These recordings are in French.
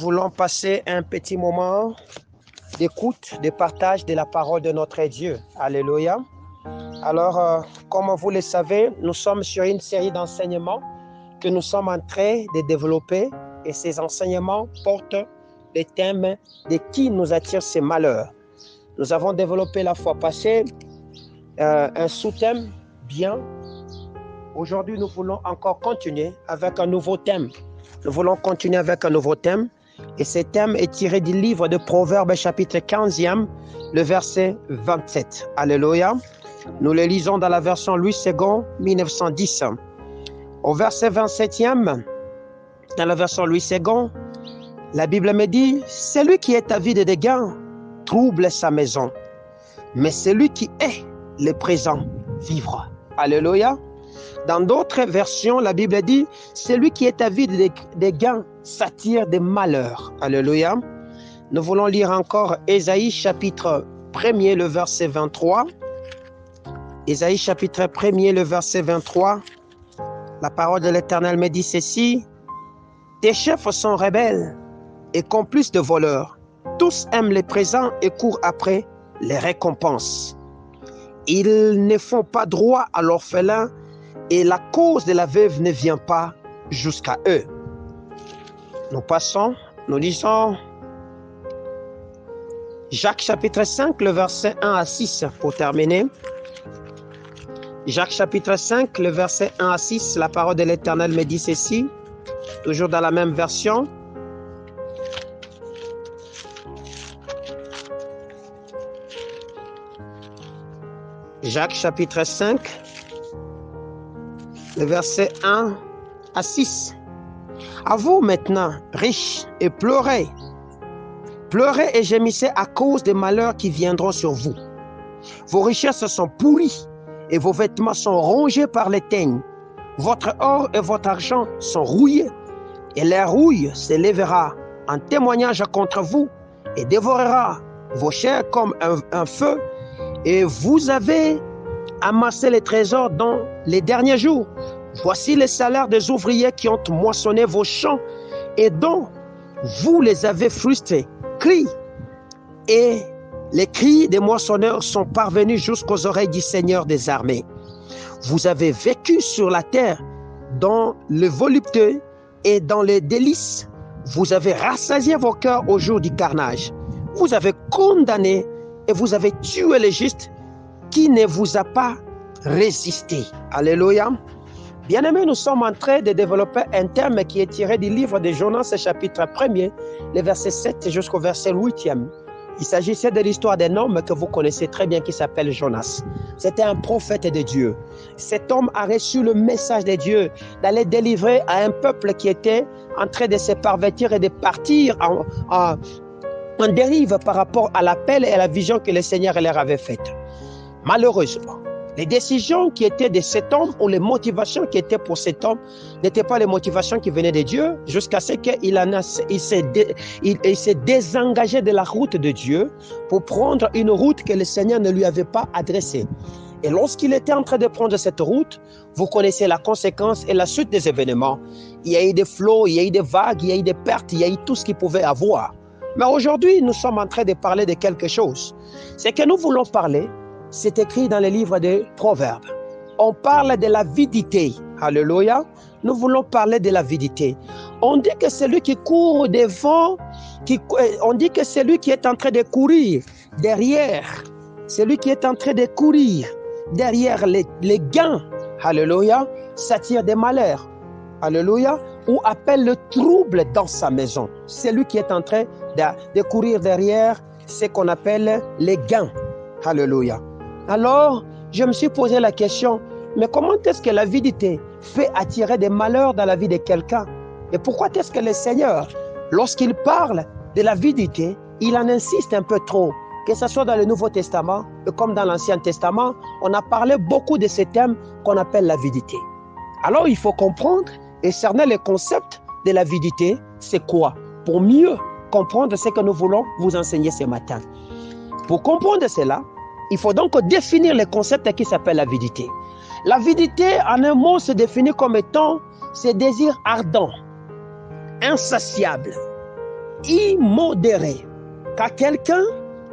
voulons passer un petit moment d'écoute, de partage de la parole de notre Dieu. Alléluia. Alors, comme vous le savez, nous sommes sur une série d'enseignements que nous sommes en train de développer et ces enseignements portent le thème de qui nous attire ces malheurs. Nous avons développé la fois passée un sous-thème bien. Aujourd'hui, nous voulons encore continuer avec un nouveau thème. Nous voulons continuer avec un nouveau thème. Et ce thème est tiré du livre de Proverbes, chapitre 15e, le verset 27. Alléluia. Nous le lisons dans la version Louis II, 1910. Au verset 27e, dans la version Louis II, la Bible me dit « Celui qui est avide de gain trouble sa maison, mais celui qui est le présent vivra. » Alléluia. Dans d'autres versions, la Bible dit « Celui qui est avide de gain s'attire des malheurs. » Alléluia. Nous voulons lire encore Ésaïe chapitre 1er, le verset 23. Ésaïe chapitre 1er, le verset 23. La parole de l'Éternel me dit ceci. « Tes chefs sont rebelles et complices de voleurs. Tous aiment les présents et courent après les récompenses. Ils ne font pas droit à l'orphelin et la cause de la veuve ne vient pas jusqu'à eux. » Nous passons, nous lisons Jacques chapitre 5, le verset 1 à 6 pour terminer. Jacques chapitre 5, le verset 1 à 6, la parole de l'Éternel me dit ceci, toujours dans la même version. Jacques chapitre 5, le verset 1 à 6. À vous maintenant, riches, et pleurez. Pleurez et gémissez à cause des malheurs qui viendront sur vous. Vos richesses sont pourries et vos vêtements sont rongés par les teignes. Votre or et votre argent sont rouillés et la rouille s'élèvera en témoignage contre vous et dévorera vos chairs comme un feu. Et vous avez amassé les trésors dans les derniers jours. Voici les salaires des ouvriers qui ont moissonné vos champs et dont vous les avez frustrés. Cris et les cris des moissonneurs sont parvenus jusqu'aux oreilles du Seigneur des armées. Vous avez vécu sur la terre dans le voluptueux et dans les délices. Vous avez rassasié vos cœurs au jour du carnage. Vous avez condamné et vous avez tué les justes qui ne vous a pas résisté. Alléluia. Bien-aimés, nous sommes en train de développer un thème qui est tiré du livre de Jonas, chapitre 1er, les versets 7 jusqu'au verset 8e. Il s'agissait de l'histoire d'un homme que vous connaissez très bien qui s'appelle Jonas. C'était un prophète de Dieu. Cet homme a reçu le message de Dieu d'aller délivrer à un peuple qui était en train de se pervertir et de partir en dérive par rapport à l'appel et à la vision que le Seigneur leur avait faite. Malheureusement, les décisions qui étaient de cet homme ou les motivations qui étaient pour cet homme n'étaient pas les motivations qui venaient de Dieu jusqu'à ce qu'il s'est désengagé de la route de Dieu pour prendre une route que le Seigneur ne lui avait pas adressée. Et lorsqu'il était en train de prendre cette route, vous connaissez la conséquence et la suite des événements. Il y a eu des flots, il y a eu des vagues, il y a eu des pertes, il y a eu tout ce qu'il pouvait avoir. Mais aujourd'hui, nous sommes en train de parler de quelque chose. Ce que nous voulons parler, c'est écrit dans le livre des Proverbes. On parle de l'avidité. Alléluia. Nous voulons parler de l'avidité. On dit que celui qui court devant, on dit que celui qui est en train de courir derrière, celui qui est en train de courir derrière les gains, alléluia, s'attire des malheurs. Alléluia. Ou appelle le trouble dans sa maison. Celui qui est en train de courir derrière ce qu'on appelle les gains. Alléluia. Alors, je me suis posé la question, mais comment est-ce que l'avidité fait attirer des malheurs dans la vie de quelqu'un? Et pourquoi est-ce que le Seigneur, lorsqu'il parle de l'avidité, il en insiste un peu trop? Que ce soit dans le Nouveau Testament et comme dans l'Ancien Testament, on a parlé beaucoup de ce thème qu'on appelle l'avidité. Alors, il faut comprendre et cerner le concept de l'avidité, c'est quoi? Pour mieux comprendre ce que nous voulons vous enseigner ce matin. Pour comprendre cela, il faut donc définir le concept qui s'appelle l'avidité. L'avidité, en un mot, se définit comme étant ce désir ardent, insatiable, immodéré qu'a quelqu'un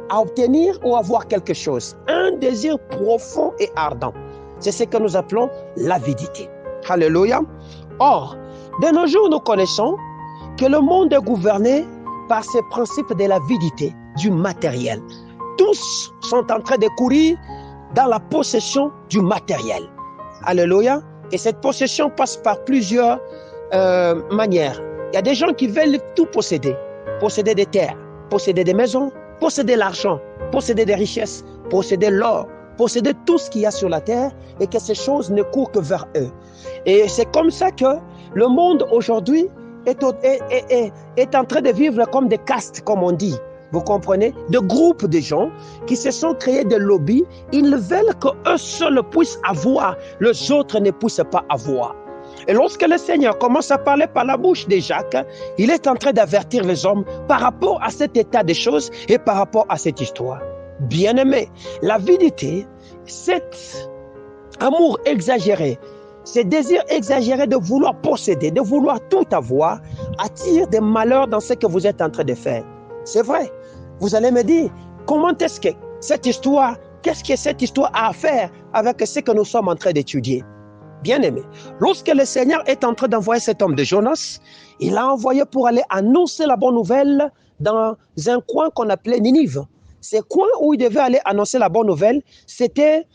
à obtenir ou avoir quelque chose. Un désir profond et ardent. C'est ce que nous appelons l'avidité. Alléluia. Or, de nos jours, nous connaissons que le monde est gouverné par ces principes de l'avidité, du matériel. Tous sont en train de courir dans la possession du matériel. Alléluia. Et cette possession passe par plusieurs manières. Il y a des gens qui veulent tout posséder. Posséder des terres, posséder des maisons, posséder l'argent, posséder des richesses, posséder l'or, posséder tout ce qu'il y a sur la terre et que ces choses ne courent que vers eux. Et c'est comme ça que le monde aujourd'hui est en train de vivre comme des castes, comme on dit. Vous comprenez? De groupes de gens qui se sont créés des lobbies. Ils veulent qu'eux seuls puissent avoir, les autres ne puissent pas avoir. Et lorsque le Seigneur commence à parler par la bouche de Jacques, il est en train d'avertir les hommes par rapport à cet état de choses et par rapport à cette histoire. Bien-aimés, l'avidité, cet amour exagéré, ce désir exagéré de vouloir posséder, de vouloir tout avoir, attire des malheurs dans ce que vous êtes en train de faire. C'est vrai. Vous allez me dire, comment est-ce que cette histoire, qu'est-ce que cette histoire a à faire avec ce que nous sommes en train d'étudier? Bien-aimé, lorsque le Seigneur est en train d'envoyer cet homme de Jonas, il l'a envoyé pour aller annoncer la bonne nouvelle dans un coin qu'on appelait Ninive. Ce coin où il devait aller annoncer la bonne nouvelle, c'était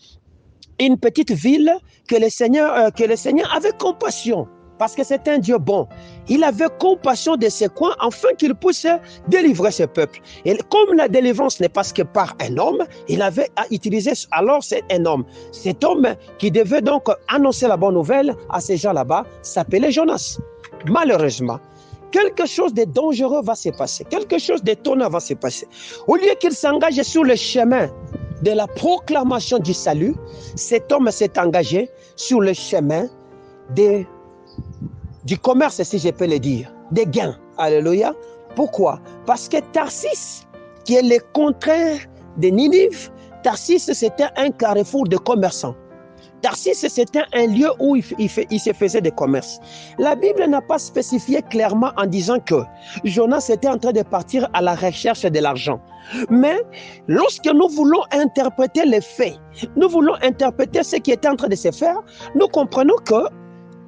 une petite ville que le Seigneur avait compassion, parce que c'est un Dieu bon. Il avait compassion de ces coins afin qu'il puisse délivrer ce peuple. Et comme la délivrance n'est pas que par un homme, il avait à utiliser alors un homme. Cet homme qui devait donc annoncer la bonne nouvelle à ces gens là-bas s'appelait Jonas. Malheureusement, quelque chose de dangereux va se passer, quelque chose d'étonnant va se passer. Au lieu qu'il s'engage sur le chemin de la proclamation du salut, cet homme s'est engagé sur le chemin du commerce, si je peux le dire, des gains. Alléluia. Pourquoi? Parce que Tarsis, qui est le contraire de Ninive, Tarsis, c'était un carrefour de commerçants. Tarsis, c'était un lieu où il se faisait des commerces. La Bible n'a pas spécifié clairement en disant que Jonas était en train de partir à la recherche de l'argent. Mais lorsque nous voulons interpréter les faits, nous voulons interpréter ce qui était en train de se faire, nous comprenons que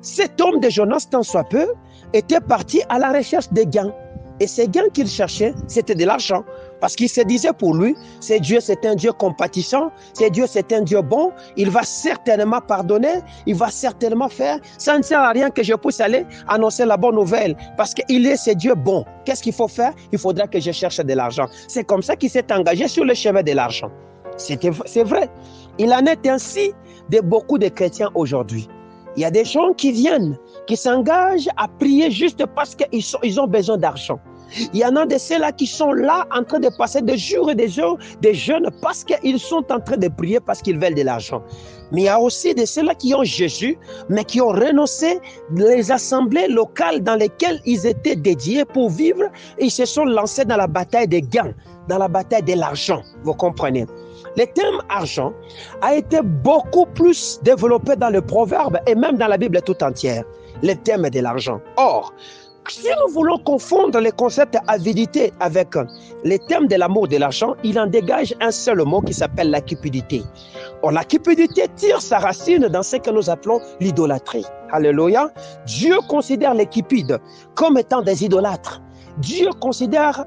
cet homme de Jonas, tant soit peu, était parti à la recherche des gains. Et ces gains qu'il cherchait, c'était de l'argent. Parce qu'il se disait pour lui, c'est Dieu, c'est un Dieu compatissant, c'est Dieu, c'est un Dieu bon, il va certainement pardonner, il va certainement faire. Ça ne sert à rien que je puisse aller annoncer la bonne nouvelle, parce qu'il est ce Dieu bon. Qu'est-ce qu'il faut faire? Il faudra que je cherche de l'argent. C'est comme ça qu'il s'est engagé sur le chemin de l'argent. C'est vrai. Il en est ainsi de beaucoup de chrétiens aujourd'hui. Il y a des gens qui viennent, qui s'engagent à prier juste parce qu'ils ont besoin d'argent. Il y en a de ceux-là qui sont là en train de passer des jours et des jours, des jeûnes parce qu'ils sont en train de prier parce qu'ils veulent de l'argent. Mais il y a aussi de ceux-là qui ont Jésus, mais qui ont renoncé les assemblées locales dans lesquelles ils étaient dédiés pour vivre. Et ils se sont lancés dans la bataille des gains, dans la bataille de l'argent. Vous comprenez? Le terme argent a été beaucoup plus développé dans le proverbe et même dans la Bible tout entière. Le terme de l'argent. Or, si nous voulons confondre les concepts avidité avec les termes de l'amour de l'argent, il en dégage un seul mot qui s'appelle la cupidité. Or, la cupidité tire sa racine dans ce que nous appelons l'idolâtrie. Alléluia. Dieu considère les cupides comme étant des idolâtres. Dieu considère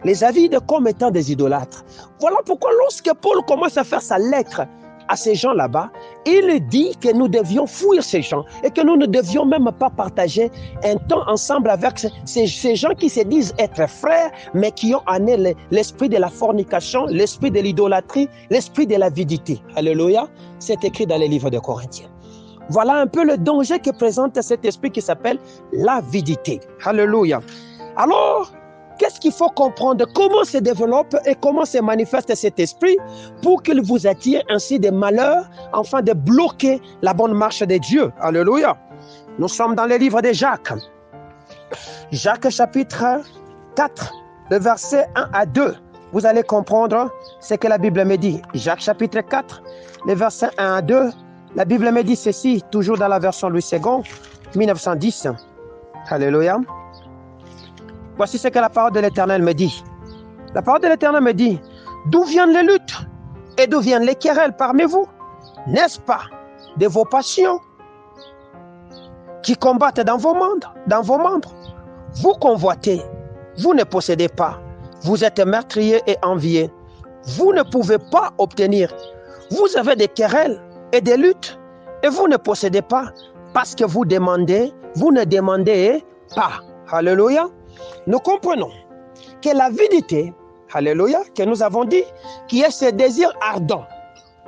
les avides comme étant des idolâtres. Voilà pourquoi lorsque Paul commence à faire sa lettre à ces gens là-bas, il dit que nous devions fuir ces gens et que nous ne devions même pas partager un temps ensemble avec ces gens qui se disent être frères, mais qui ont en eux l'esprit de la fornication, l'esprit de l'idolâtrie, l'esprit de l'avidité. Alléluia. C'est écrit dans les livres de Corinthiens. Voilà un peu le danger que présente cet esprit qui s'appelle l'avidité. Alléluia. Alors, qu'est-ce qu'il faut comprendre? Comment se développe et comment se manifeste cet esprit pour qu'il vous attire ainsi des malheurs, afin de bloquer la bonne marche de Dieu? Alléluia. Nous sommes dans le livre de Jacques. Jacques chapitre 4, le verset 1 à 2. Vous allez comprendre ce que la Bible me dit. Jacques chapitre 4, le verset 1 à 2. La Bible me dit ceci, toujours dans la version Louis II, 1910. Alléluia. Voici ce que la parole de l'Éternel me dit. La parole de l'Éternel me dit, d'où viennent les luttes et d'où viennent les querelles parmi vous? N'est-ce pas de vos passions qui combattent dans vos membres? Vous convoitez, vous ne possédez pas. Vous êtes meurtriers et enviés. Vous ne pouvez pas obtenir. Vous avez des querelles et des luttes et vous ne possédez pas parce que vous ne demandez pas. Alléluia. Nous comprenons que l'avidité, alléluia, que nous avons dit, qui est ce désir ardent,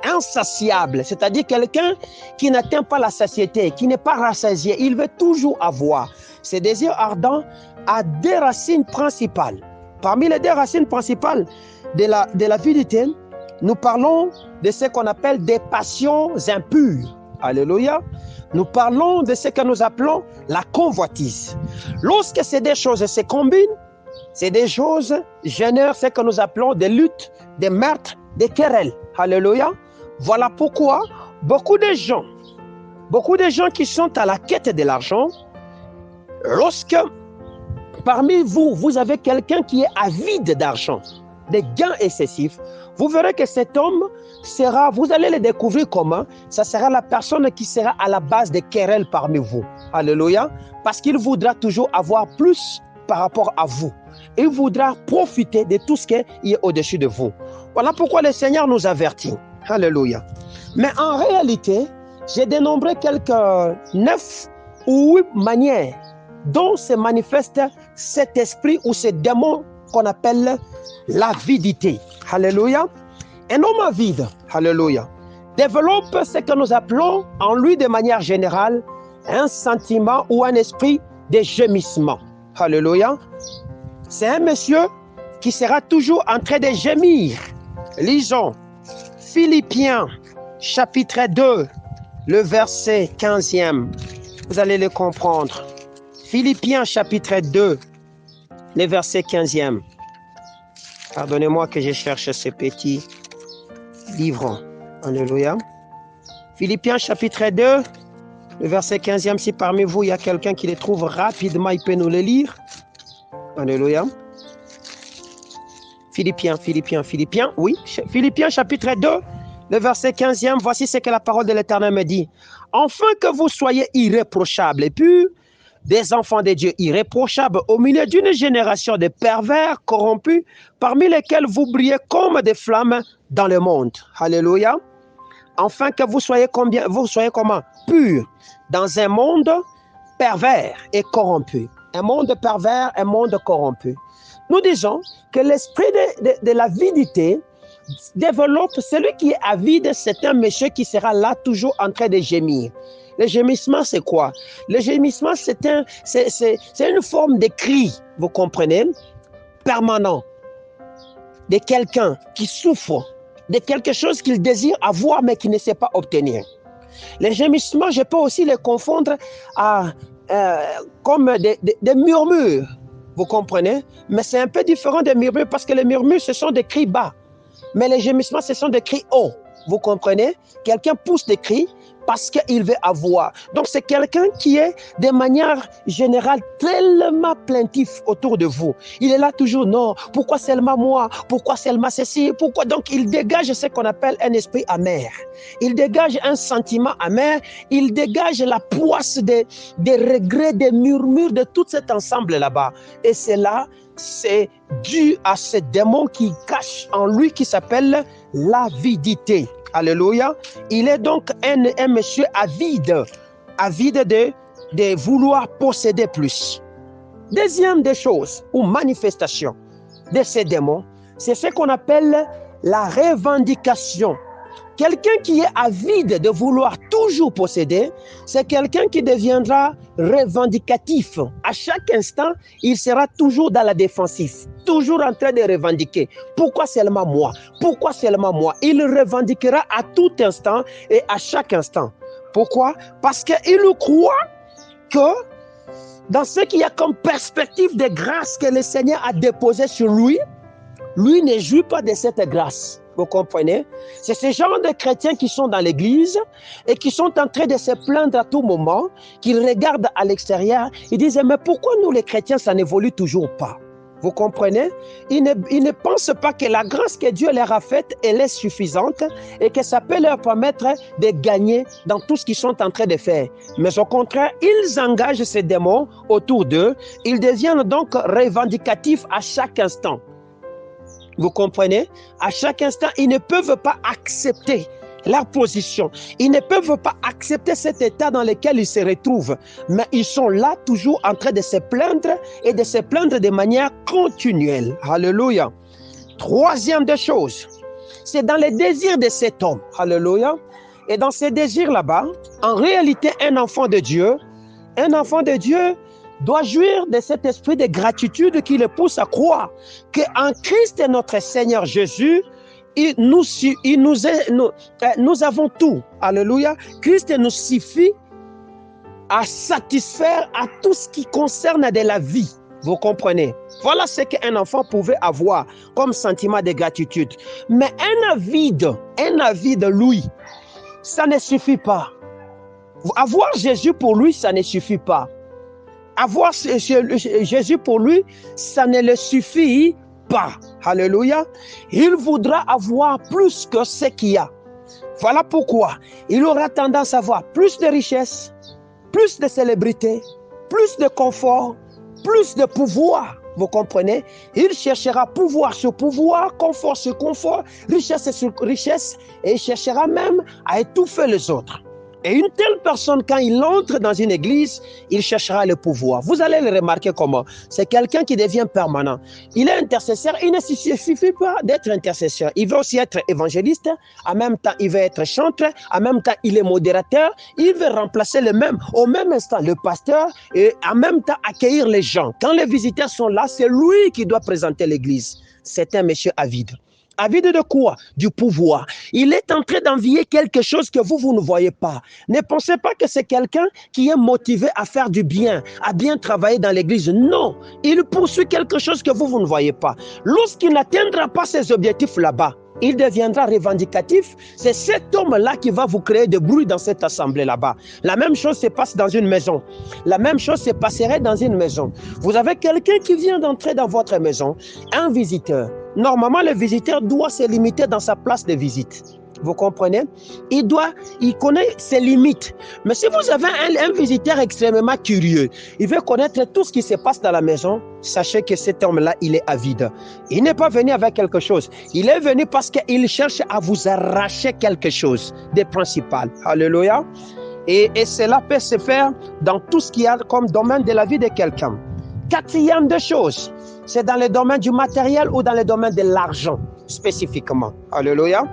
insatiable, c'est-à-dire quelqu'un qui n'atteint pas la satiété, qui n'est pas rassasié, il veut toujours avoir. Ce désir ardent a deux racines principales. Parmi les deux racines principales de l'avidité, nous parlons de ce qu'on appelle des passions impures. Alléluia. Nous parlons de ce que nous appelons la convoitise. Lorsque ces deux choses se combinent, ces deux choses génèrent ce que nous appelons des luttes, des meurtres, des querelles. Alléluia. Voilà pourquoi beaucoup de gens qui sont à la quête de l'argent, lorsque parmi vous, vous avez quelqu'un qui est avide d'argent, des gains excessifs, vous verrez que cet homme sera, vous allez le découvrir comment, ça sera la personne qui sera à la base des querelles parmi vous. Alléluia. Parce qu'il voudra toujours avoir plus par rapport à vous. Il voudra profiter de tout ce qui est au-dessus de vous. Voilà pourquoi le Seigneur nous avertit. Alléluia. Mais en réalité, j'ai dénombré quelques 9 ou 8 manières dont se manifeste cet esprit ou ce démon qu'on appelle l'avidité. Alléluia. Un homme avide, alléluia, développe ce que nous appelons en lui de manière générale un sentiment ou un esprit de gémissement. Alléluia. C'est un monsieur qui sera toujours en train de gémir. Lisons Philippiens chapitre 2, le verset 15e. Vous allez le comprendre. Philippiens chapitre 2, le verset 15e. Pardonnez-moi que je cherche ce petit livre. Alléluia. Philippiens chapitre 2, le verset 15e. Si parmi vous, il y a quelqu'un qui le trouve rapidement, il peut nous le lire. Alléluia. Philippiens, oui. Philippiens chapitre 2, le verset 15e. Voici ce que la parole de l'Éternel me dit. Enfin que vous soyez irréprochables et purs, des enfants de Dieu irréprochables au milieu d'une génération de pervers corrompus, parmi lesquels vous brillez comme des flammes dans le monde. Alléluia. Enfin que vous soyez comment? Purs dans un monde pervers et corrompu. Un monde pervers, un monde corrompu. Nous disons que l'esprit de l'avidité développe, celui qui est avide, c'est un monsieur qui sera là toujours en train de gémir. Le gémissement, c'est quoi? Le gémissement, c'est une forme de cri, vous comprenez, permanent, de quelqu'un qui souffre, de quelque chose qu'il désire avoir mais qui ne sait pas obtenir. Le gémissement, je peux aussi le confondre comme des murmures, vous comprenez? Mais c'est un peu différent des murmures parce que les murmures, ce sont des cris bas. Mais les gémissements, ce sont des cris hauts. Vous comprenez? Quelqu'un pousse des cris parce qu'il veut avoir. Donc, c'est quelqu'un qui est, de manière générale, tellement plaintif autour de vous. Il est là toujours, non, pourquoi seulement moi? Pourquoi seulement ceci? Pourquoi? Donc, il dégage ce qu'on appelle un esprit amer. Il dégage un sentiment amer. Il dégage la poisse des regrets, des murmures, de tout cet ensemble là-bas. Et cela, c'est dû à ce démon qui cache en lui, qui s'appelle l'avidité. Alléluia. Il est donc un monsieur avide de vouloir posséder plus. Deuxième des choses ou manifestation de ces démons, c'est ce qu'on appelle la revendication. Quelqu'un qui est avide de vouloir toujours posséder, c'est quelqu'un qui deviendra revendicatif. À chaque instant, il sera toujours dans la défensive, toujours en train de revendiquer. Pourquoi seulement moi? Pourquoi seulement moi? Il revendiquera à tout instant et à chaque instant. Pourquoi? Parce qu'il croit que dans ce qu'il y a comme perspective de grâce que le Seigneur a déposée sur lui, lui ne jouit pas de cette grâce. Vous comprenez? C'est ce genre de chrétiens qui sont dans l'église et qui sont en train de se plaindre à tout moment, qu'ils regardent à l'extérieur, ils disent « Mais pourquoi nous les chrétiens, ça n'évolue toujours pas ?» Vous comprenez? Ils ne pensent pas que la grâce que Dieu leur a faite, elle est suffisante et que ça peut leur permettre de gagner dans tout ce qu'ils sont en train de faire. Mais au contraire, ils engagent ces démons autour d'eux. Ils deviennent donc revendicatifs à chaque instant. Vous comprenez? À chaque instant, ils ne peuvent pas accepter leur position. Ils ne peuvent pas accepter cet état dans lequel ils se retrouvent. Mais ils sont là toujours en train de se plaindre et de se plaindre de manière continuelle. Alléluia. Troisième des choses, c'est dans les désirs de cet homme. Alléluia. Et dans ces désirs là-bas, en réalité, un enfant de Dieu doit jouir de cet esprit de gratitude qui le pousse à croire qu'en Christ notre Seigneur Jésus, nous avons tout. Alléluia. Christ nous suffit à satisfaire à tout ce qui concerne de la vie. Vous comprenez? Voilà ce qu'un enfant pouvait avoir comme sentiment de gratitude. Mais un avide, lui, ça ne suffit pas. Avoir Jésus pour lui, ça ne suffit pas. Avoir Jésus pour lui, ça ne le suffit pas. Alléluia. Il voudra avoir plus que ce qu'il y a. Voilà pourquoi il aura tendance à avoir plus de richesses, plus de célébrité, plus de confort, plus de pouvoir. Vous comprenez? Il cherchera pouvoir sur pouvoir, confort sur confort, richesse sur richesse, et il cherchera même à étouffer les autres. Et une telle personne, quand il entre dans une église, il cherchera le pouvoir. Vous allez le remarquer comment? C'est quelqu'un qui devient permanent. Il est intercesseur, il ne suffit pas d'être intercesseur. Il veut aussi être évangéliste, en même temps il veut être chanteur, en même temps il est modérateur, il veut remplacer au même instant le pasteur et en même temps accueillir les gens. Quand les visiteurs sont là, c'est lui qui doit présenter l'église. C'est un monsieur avide. Avide de quoi? Du pouvoir. Il est en train d'envier quelque chose que vous ne voyez pas. Ne pensez pas que c'est quelqu'un qui est motivé à faire du bien, à bien travailler dans l'église. Non, il poursuit quelque chose que vous ne voyez pas. Lorsqu'il n'atteindra pas ses objectifs là-bas, il deviendra revendicatif. C'est cet homme-là qui va vous créer de bruit dans cette assemblée là-bas. La même chose se passe dans une maison. La même chose se passerait dans une maison. Vous avez quelqu'un qui vient d'entrer dans votre maison, un visiteur. Normalement, le visiteur doit se limiter dans sa place de visite. Vous comprenez? Il connaît ses limites. Mais si vous avez un visiteur extrêmement curieux, il veut connaître tout ce qui se passe dans la maison, sachez que cet homme-là, il est avide. Il n'est pas venu avec quelque chose. Il est venu parce qu'il cherche à vous arracher quelque chose de principal. Alléluia. Et cela peut se faire dans tout ce qu'il y a comme domaine de la vie de quelqu'un. Quatrième des choses, c'est dans le domaine du matériel ou dans le domaine de l'argent, spécifiquement. Alléluia.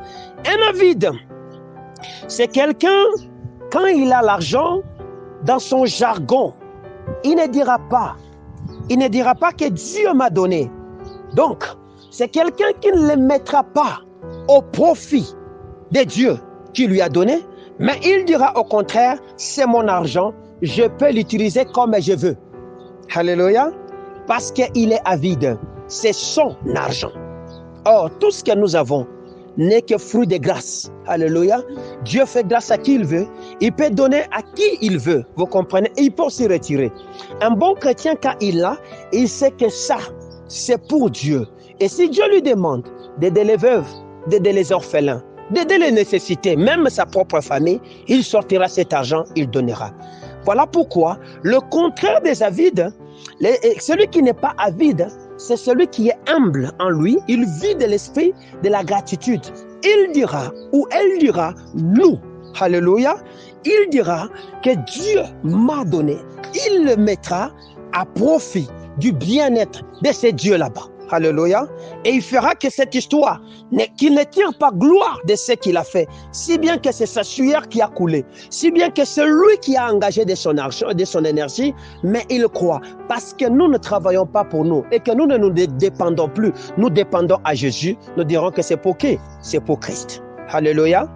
Un avide, c'est quelqu'un, quand il a l'argent, dans son jargon, il ne dira pas que Dieu m'a donné. Donc, c'est quelqu'un qui ne le mettra pas au profit de Dieu qui lui a donné, mais il dira au contraire, c'est mon argent, je peux l'utiliser comme je veux. Alléluia. Parce qu'il est avide. C'est son argent. Or, tout ce que nous avons n'est que fruit de grâce. Alléluia. Dieu fait grâce à qui il veut. Il peut donner à qui il veut. Vous comprenez? Et il peut aussi retirer. Un bon chrétien, quand il l'a, il sait que ça, c'est pour Dieu. Et si Dieu lui demande d'aider les veuves, d'aider les orphelins, d'aider les nécessités, même sa propre famille, il sortira cet argent, il donnera. Voilà pourquoi le contraire des avides, celui qui n'est pas avide, c'est celui qui est humble en lui. Il vit de l'esprit de la gratitude. Il dira ou elle dira nous. Alléluia. Il dira que Dieu m'a donné. Il le mettra à profit du bien-être de ces dieux là-bas. Alléluia. Et il fera que cette histoire, qu'il ne tire pas gloire de ce qu'il a fait, si bien que c'est sa sueur qui a coulé, si bien que c'est lui qui a engagé de son argent, de son énergie, mais il croit, parce que nous ne travaillons pas pour nous et que nous ne nous dépendons plus, nous dépendons à Jésus, nous dirons que c'est pour qui? C'est pour Christ. Alléluia.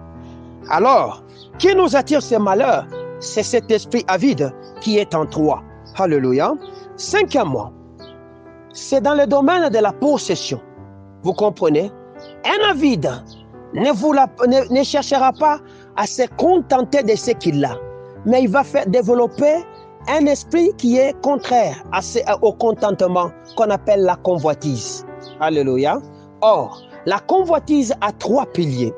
Alors, qui nous attire ces malheurs? C'est cet esprit avide qui est en toi. Alléluia. Cinquièmement, c'est dans le domaine de la possession. Vous comprenez? Un avide ne cherchera pas à se contenter de ce qu'il a, mais il va développer un esprit qui est contraire au contentement qu'on appelle la convoitise. Alléluia. Or, la convoitise a 3 piliers.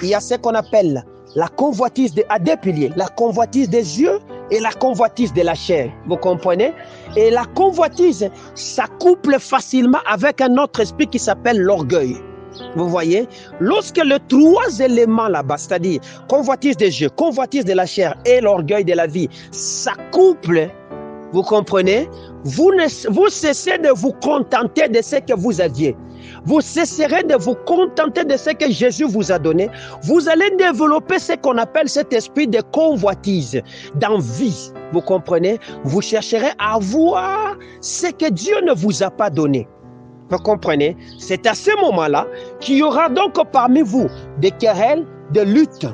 Il y a ce qu'on appelle la convoitise à 2 piliers. La convoitise des yeux et la convoitise de la chair. Vous comprenez? Et la convoitise, ça couple facilement avec un autre esprit qui s'appelle l'orgueil. Vous voyez, lorsque les 3 éléments là-bas, c'est-à-dire convoitise des yeux, convoitise de la chair et l'orgueil de la vie, ça couple, vous comprenez, vous cessez de vous contenter de ce que vous aviez. Vous cesserez de vous contenter de ce que Jésus vous a donné. Vous allez développer ce qu'on appelle cet esprit de convoitise, d'envie. Vous comprenez? Vous chercherez à avoir ce que Dieu ne vous a pas donné. Vous comprenez? C'est à ce moment-là qu'il y aura donc parmi vous des querelles, des luttes,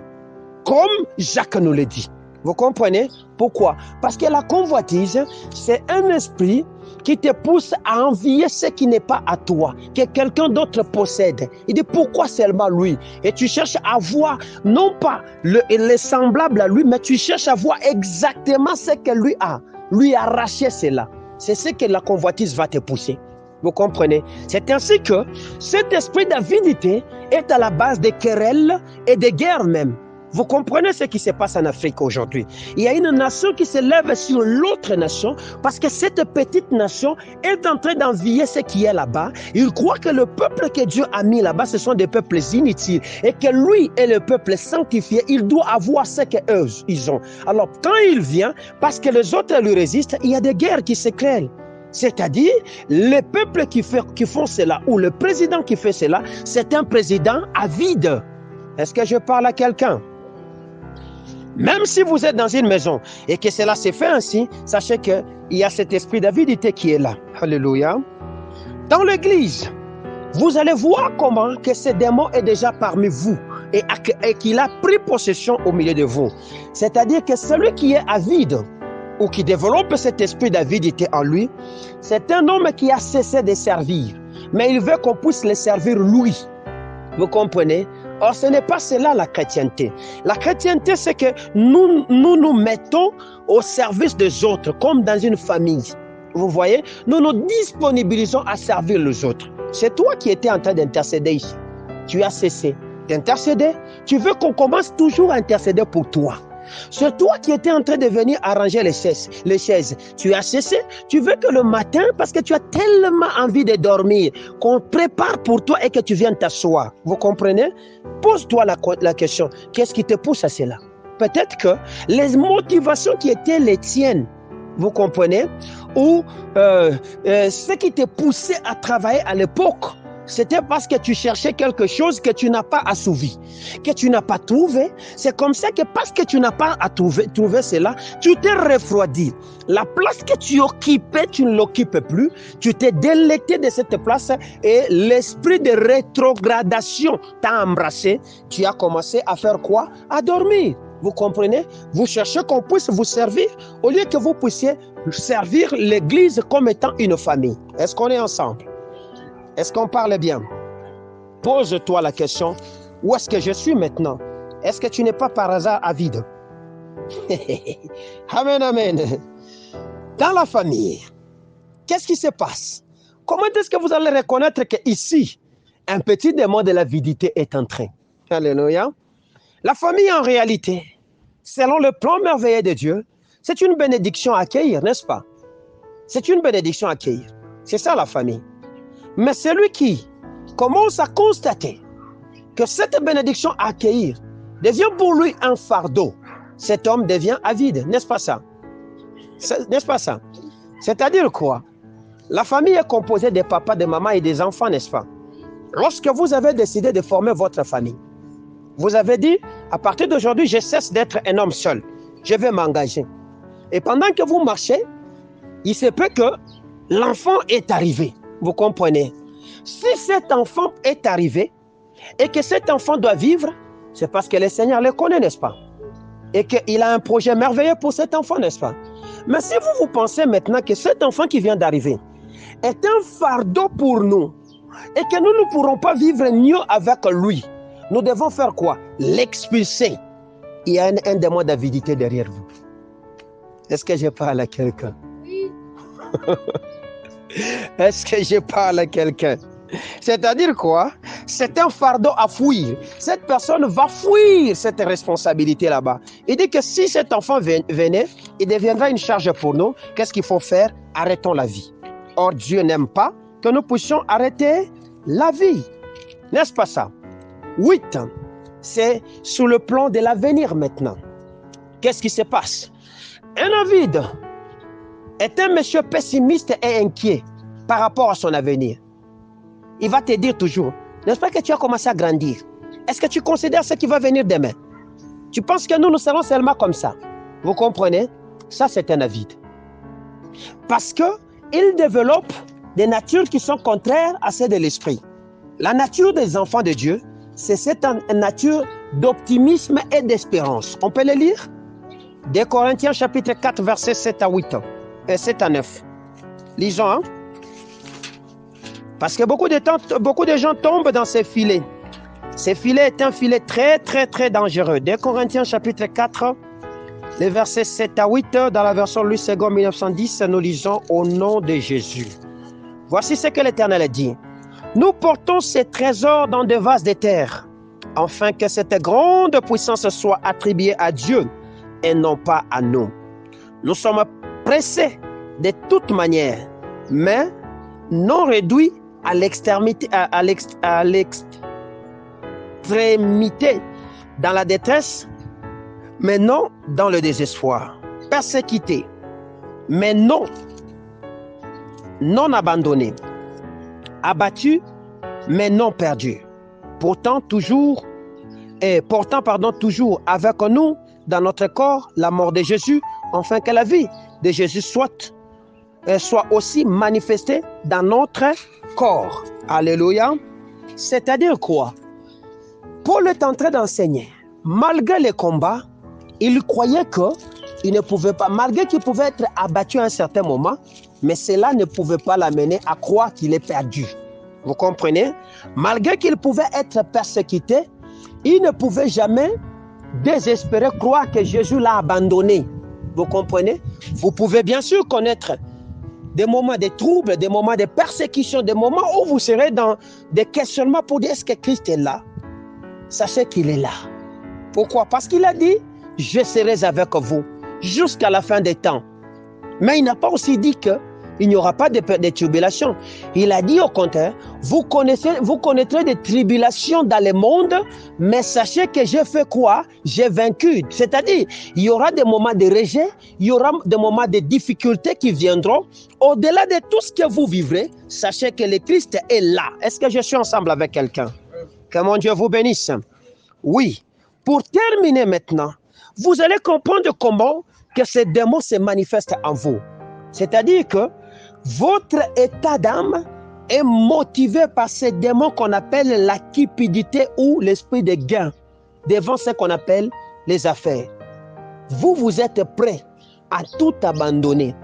comme Jacques nous le dit. Vous comprenez? Pourquoi? Parce que la convoitise, c'est un esprit qui te pousse à envier ce qui n'est pas à toi, que quelqu'un d'autre possède. Il dit pourquoi seulement lui? Et tu cherches à voir, non pas le semblable à lui, mais tu cherches à voir exactement ce que lui a. Lui arracher cela. C'est ce que la convoitise va te pousser. Vous comprenez? C'est ainsi que cet esprit d'avidité est à la base des querelles et des guerres même. Vous comprenez ce qui se passe en Afrique aujourd'hui? Il y a une nation qui se lève sur l'autre nation parce que cette petite nation est en train d'envier ce qui est là-bas. Il croit que le peuple que Dieu a mis là-bas, ce sont des peuples inutiles et que lui est le peuple sanctifié. Il doit avoir ce qu'eux, ils ont. Alors, quand il vient, parce que les autres lui résistent, il y a des guerres qui se créent. C'est-à-dire, les peuples qui font cela, ou le président qui fait cela, c'est un président avide. Est-ce que je parle à quelqu'un? Même si vous êtes dans une maison et que cela s'est fait ainsi, sachez qu'il y a cet esprit d'avidité qui est là. Alléluia. Dans l'église, vous allez voir comment que ce démon est déjà parmi vous et qu'il a pris possession au milieu de vous. C'est-à-dire que celui qui est avide ou qui développe cet esprit d'avidité en lui, c'est un homme qui a cessé de servir, mais il veut qu'on puisse le servir lui. Vous comprenez? Or, ce n'est pas cela la chrétienté. La chrétienté, c'est que nous mettons au service des autres, comme dans une famille. Vous voyez? Nous nous disponibilisons à servir les autres. C'est toi qui étais en train d'intercéder ici. Tu as cessé d'intercéder. Tu veux qu'on commence toujours à intercéder pour toi. C'est toi qui étais en train de venir arranger les chaises. Tu as cessé. Tu veux que le matin, parce que tu as tellement envie de dormir, qu'on prépare pour toi et que tu viennes t'asseoir. Vous comprenez? Pose-toi la question. Qu'est-ce qui te pousse à cela? Peut-être que les motivations qui étaient les tiennes, vous comprenez? Ou ce qui te poussait à travailler à l'époque, c'était parce que tu cherchais quelque chose que tu n'as pas assouvi, que tu n'as pas trouvé. C'est comme ça que parce que tu n'as pas trouvé cela, tu t'es refroidi. La place que tu occupais, tu ne l'occupes plus. Tu t'es délecté de cette place et l'esprit de rétrogradation t'a embrassé. Tu as commencé à faire quoi? À dormir. Vous comprenez? Vous cherchez qu'on puisse vous servir au lieu que vous puissiez servir l'église comme étant une famille. Est-ce qu'on est ensemble? Est-ce qu'on parle bien? Pose-toi la question, où est-ce que je suis maintenant? Est-ce que tu n'es pas par hasard avide? Amen, amen. Dans la famille, qu'est-ce qui se passe? Comment est-ce que vous allez reconnaître qu'ici, un petit démon de l'avidité est entré? Alléluia. La famille, en réalité, selon le plan merveilleux de Dieu, c'est une bénédiction à accueillir, n'est-ce pas? C'est une bénédiction à accueillir. C'est ça la famille. Mais celui qui commence à constater que cette bénédiction à accueillir devient pour lui un fardeau, cet homme devient avide, n'est-ce pas ça? N'est-ce pas ça? C'est-à-dire quoi? La famille est composée des papas, des mamans et des enfants, n'est-ce pas? Lorsque vous avez décidé de former votre famille, vous avez dit, à partir d'aujourd'hui, je cesse d'être un homme seul. Je vais m'engager. Et pendant que vous marchez, il se peut que l'enfant est arrivé. Vous comprenez? Si cet enfant est arrivé et que cet enfant doit vivre, c'est parce que le Seigneur le connaît, n'est-ce pas? Et qu'il a un projet merveilleux pour cet enfant, n'est-ce pas? Mais si vous pensez maintenant que cet enfant qui vient d'arriver est un fardeau pour nous et que nous ne pourrons pas vivre mieux avec lui, nous devons faire quoi? L'expulser. Il y a un démon d'avidité derrière vous. Est-ce que je parle à quelqu'un? Oui. Est-ce que je parle à quelqu'un? C'est-à-dire quoi? C'est un fardeau à fuir. Cette personne va fuir cette responsabilité là-bas. Il dit que si cet enfant venait, il deviendra une charge pour nous. Qu'est-ce qu'il faut faire? Arrêtons la vie. Or, Dieu n'aime pas que nous puissions arrêter la vie. N'est-ce pas ça? 8. C'est sous le plan de l'avenir maintenant. Qu'est-ce qui se passe? Un avide est un monsieur pessimiste et inquiet par rapport à son avenir. Il va te dire toujours, n'est-ce pas que tu as commencé à grandir? Est-ce que tu considères ce qui va venir demain? Tu penses que nous serons seulement comme ça? Vous comprenez? Ça, c'est un avide. Parce qu'il développe des natures qui sont contraires à celles de l'esprit. La nature des enfants de Dieu, c'est cette nature d'optimisme et d'espérance. On peut le lire? 2 Corinthiens chapitre 4, versets 7 à 8 et 7 à 9. Lisons, hein? Parce que beaucoup de gens tombent dans ces filets. Ces filets est un filet très, très, très dangereux. 2 Corinthiens chapitre 4, les versets 7 à 8, dans la version Louis II 1910, nous lisons au nom de Jésus. Voici ce que l'Éternel dit. Nous portons ces trésors dans des vases de terre, afin que cette grande puissance soit attribuée à Dieu et non pas à nous. Nous sommes pressés de toute manière, mais non réduits à l'extrémité dans la détresse, mais non dans le désespoir. Persécutés, mais non abandonnés. Abattus, mais non perdus. Portant toujours avec nous dans notre corps la mort de Jésus, afin que la vie de Jésus soit aussi manifestée dans notre corps. Alléluia. C'est-à-dire quoi? Paul est en train d'enseigner. Malgré les combats, il croyait qu'il ne pouvait pas, malgré qu'il pouvait être abattu à un certain moment, mais cela ne pouvait pas l'amener à croire qu'il est perdu. Vous comprenez? Malgré qu'il pouvait être persécuté, il ne pouvait jamais désespérer croire que Jésus l'a abandonné. Vous comprenez? Vous pouvez bien sûr connaître des moments de troubles, des moments de persécution, des moments où vous serez dans des questionnements pour dire est-ce que Christ est là? Sachez qu'il est là. Pourquoi? Parce qu'il a dit, je serai avec vous jusqu'à la fin des temps. Mais il n'a pas aussi dit qu'il n'y aura pas de tribulations. Il a dit au contraire, vous connaîtrez des tribulations dans le monde, mais sachez que j'ai fait quoi? J'ai vaincu. C'est-à-dire, il y aura des moments de rejet, il y aura des moments de difficultés qui viendront. Au-delà de tout ce que vous vivrez, sachez que le Christ est là. Est-ce que je suis ensemble avec quelqu'un? Que mon Dieu vous bénisse. Oui. Pour terminer maintenant, vous allez comprendre comment que ces démons se manifestent en vous. C'est-à-dire que votre état d'âme est motivé par ces démons qu'on appelle la cupidité ou l'esprit de gain devant ce qu'on appelle les affaires. Vous êtes prêt à tout abandonner.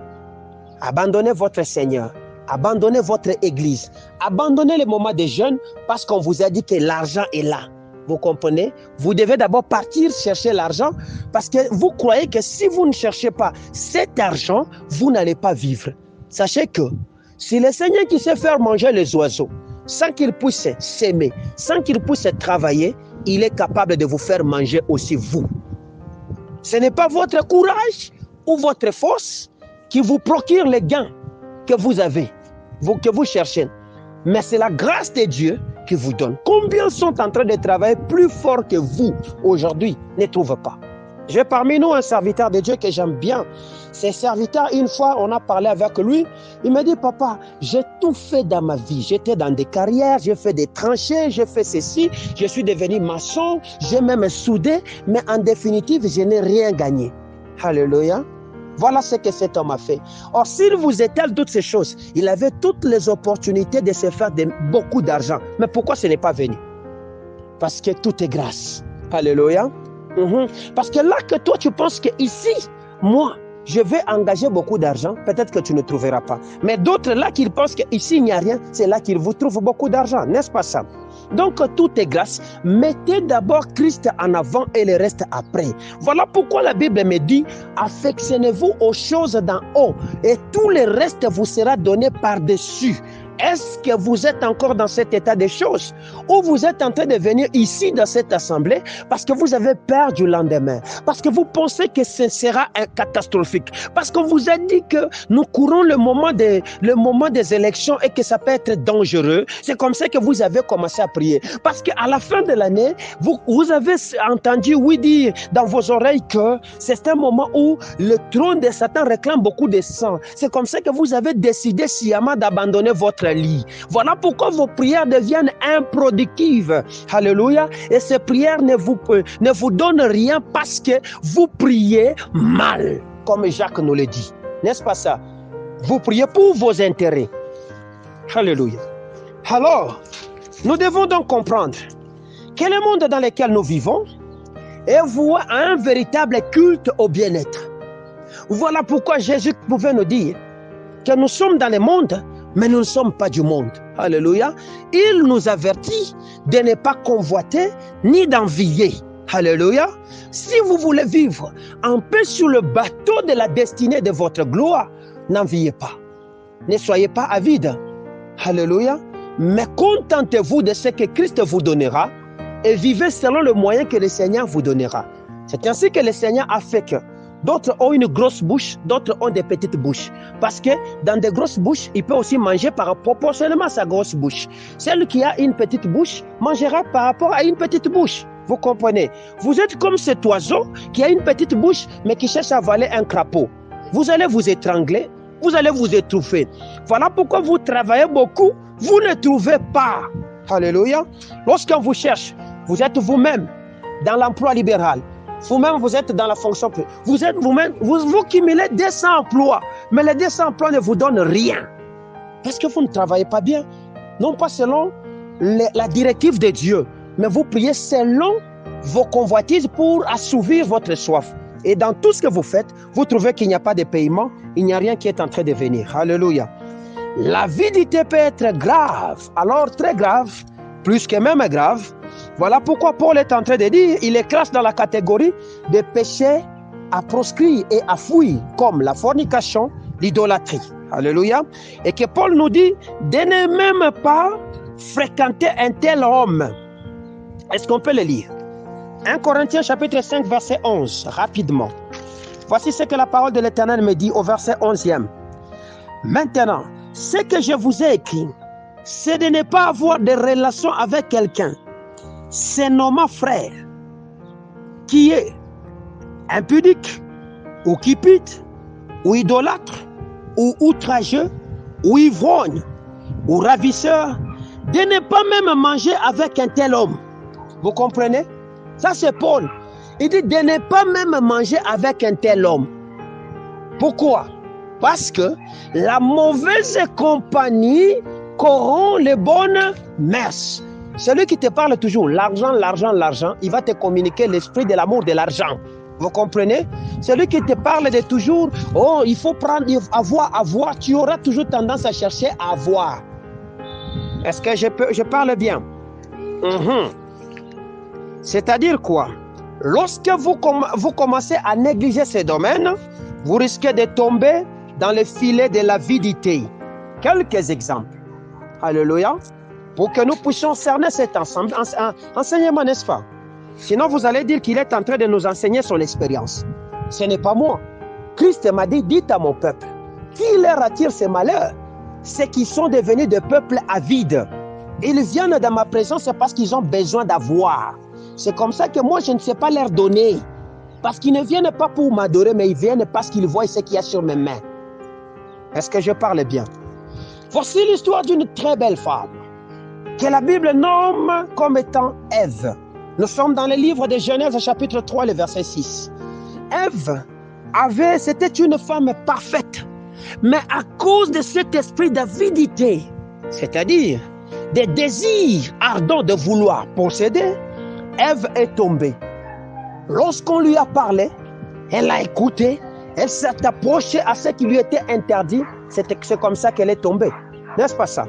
Abandonnez votre Seigneur. Abandonnez votre église. Abandonnez les moments de jeûne parce qu'on vous a dit que l'argent est là. Vous comprenez? Vous devez d'abord partir chercher l'argent parce que vous croyez que si vous ne cherchez pas cet argent, vous n'allez pas vivre. Sachez que si le Seigneur qui sait faire manger les oiseaux sans qu'ils puissent s'aimer, sans qu'ils puissent travailler, il est capable de vous faire manger aussi vous. Ce n'est pas votre courage ou votre force qui vous procure les gains que vous avez, que vous cherchez. Mais c'est la grâce de Dieu qui vous donne. Combien sont en train de travailler plus fort que vous aujourd'hui? Ne trouvent pas. J'ai parmi nous un serviteur de Dieu que j'aime bien. Ce serviteur, une fois, on a parlé avec lui. Il m'a dit, papa, j'ai tout fait dans ma vie. J'étais dans des carrières, j'ai fait des tranchées, j'ai fait ceci, je suis devenu maçon, j'ai même soudé, mais en définitive, je n'ai rien gagné. Alléluia. Voilà ce que cet homme a fait. Or, s'il vous étale toutes ces choses, il avait toutes les opportunités de se faire beaucoup d'argent. Mais pourquoi ce n'est pas venu? Parce que tout est grâce. Alléluia. Parce que là que toi, tu penses que ici, moi, je vais engager beaucoup d'argent, peut-être que tu ne trouveras pas. Mais d'autres là qui pensent qu'ici, il n'y a rien, c'est là qu'ils vous trouvent beaucoup d'argent. N'est-ce pas ça? Donc tout est grâce. Mettez d'abord Christ en avant et le reste après. Voilà pourquoi la Bible me dit, affectionnez-vous aux choses d'en haut et tout le reste vous sera donné par-dessus. Est-ce que vous êtes encore dans cet état de choses ou vous êtes en train de venir ici dans cette assemblée parce que vous avez peur du lendemain, parce que vous pensez que ce sera catastrophique, parce qu'on vous a dit que nous courons le moment des élections et que ça peut être dangereux. C'est comme ça que vous avez commencé à prier. Parce qu'à la fin de l'année, vous avez entendu, oui, dire dans vos oreilles que c'est un moment où le trône de Satan réclame beaucoup de sang. C'est comme ça que vous avez décidé sciemment d'abandonner votre lit. Voilà pourquoi vos prières deviennent improductives. Alléluia. Et ces prières ne vous donnent rien parce que vous priez mal, comme Jacques nous le dit. N'est-ce pas ça? Vous priez pour vos intérêts. Alléluia. Alors, nous devons donc comprendre que le monde dans lequel nous vivons est voué à un véritable culte au bien-être. Voilà pourquoi Jésus pouvait nous dire que nous sommes dans le monde, mais nous ne sommes pas du monde. Alléluia. Il nous avertit de ne pas convoiter ni d'envier. Alléluia. Si vous voulez vivre en paix sur le bateau de la destinée de votre gloire, n'enviez pas. Ne soyez pas avides. Alléluia. Mais contentez-vous de ce que Christ vous donnera et vivez selon le moyen que le Seigneur vous donnera. C'est ainsi que le Seigneur a fait que d'autres ont une grosse bouche, d'autres ont des petites bouches. Parce que dans des grosses bouches, il peut aussi manger proportionnellement à sa grosse bouche. Celui qui a une petite bouche mangera par rapport à une petite bouche. Vous comprenez? Vous êtes comme cet oiseau qui a une petite bouche, mais qui cherche à avaler un crapaud. Vous allez vous étrangler, vous allez vous étouffer. Voilà pourquoi vous travaillez beaucoup, vous ne trouvez pas. Alléluia. Lorsqu'on vous cherche, vous êtes vous-même dans l'emploi libéral. Vous-même, vous êtes dans la fonction publique. Vous êtes vous-même, vous cumulez 200 emplois, mais les 200 emplois ne vous donnent rien. Parce que vous ne travaillez pas bien. Non pas selon la directive de Dieu, mais vous priez selon vos convoitises pour assouvir votre soif. Et dans tout ce que vous faites, vous trouvez qu'il n'y a pas de paiement, il n'y a rien qui est en train de venir. Alléluia. L'avidité peut être grave, alors très grave, plus que même grave. Voilà pourquoi Paul est en train de dire, il les classe dans la catégorie des péchés à proscrire et à fuir, comme la fornication, l'idolâtrie. Alléluia. Et que Paul nous dit de ne même pas fréquenter un tel homme. Est-ce qu'on peut le lire? 1 Corinthiens chapitre 5 verset 11, rapidement. Voici ce que la parole de l'Éternel me dit au verset 11e. Maintenant, ce que je vous ai écrit, c'est de ne pas avoir de relation avec quelqu'un, c'est nommant frère, qui est impudique, ou cupide, ou idolâtre, ou outrageux, ou ivrogne, ou ravisseur, de ne pas même manger avec un tel homme. Vous comprenez? Ça c'est Paul. Il dit de ne pas même manger avec un tel homme. Pourquoi? Parce que la mauvaise compagnie corrompt les bonnes mœurs. Celui qui te parle toujours, l'argent, l'argent, l'argent, il va te communiquer l'esprit de l'amour de l'argent. Vous comprenez? Celui qui te parle de toujours, oh, il faut prendre, avoir, tu auras toujours tendance à chercher à avoir. Est-ce que je parle bien? C'est-à-dire quoi? Lorsque vous commencez à négliger ces domaines, vous risquez de tomber dans le filet de l'avidité. Quelques exemples. Alléluia. Pour que nous puissions cerner cet enseignement, n'est-ce pas? Sinon, vous allez dire qu'il est en train de nous enseigner son expérience. Ce n'est pas moi. Christ m'a dit, dites à mon peuple, qui leur attire ces malheurs? C'est qu'ils sont devenus des peuples avides. Ils viennent dans ma présence parce qu'ils ont besoin d'avoir. C'est comme ça que moi, je ne sais pas leur donner. Parce qu'ils ne viennent pas pour m'adorer, mais ils viennent parce qu'ils voient ce qu'il y a sur mes mains. Est-ce que je parle bien? Voici l'histoire d'une très belle femme que la Bible nomme comme étant Ève. Nous sommes dans le livre de Genèse, chapitre 3, le verset 6. Ève c'était une femme parfaite, mais à cause de cet esprit d'avidité, c'est-à-dire des désirs ardents de vouloir posséder, Ève est tombée. Lorsqu'on lui a parlé, elle a écouté, elle s'est approchée à ce qui lui était interdit, c'est comme ça qu'elle est tombée. N'est-ce pas ça?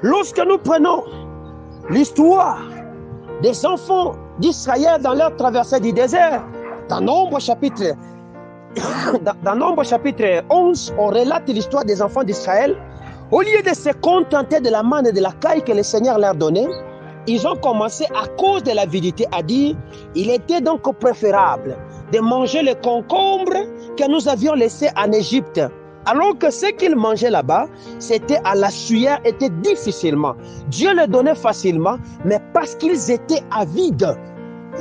Lorsque nous prenons l'histoire des enfants d'Israël dans leur traversée du désert. Dans Nombre chapitre 11, on relate l'histoire des enfants d'Israël. Au lieu de se contenter de la manne et de la caille que le Seigneur leur donnait, ils ont commencé à cause de l'avidité à dire il était donc préférable de manger les concombres que nous avions laissés en Égypte. Alors que ce qu'ils mangeaient là-bas, c'était à la sueur, était difficilement. Dieu le donnait facilement, mais parce qu'ils étaient avides,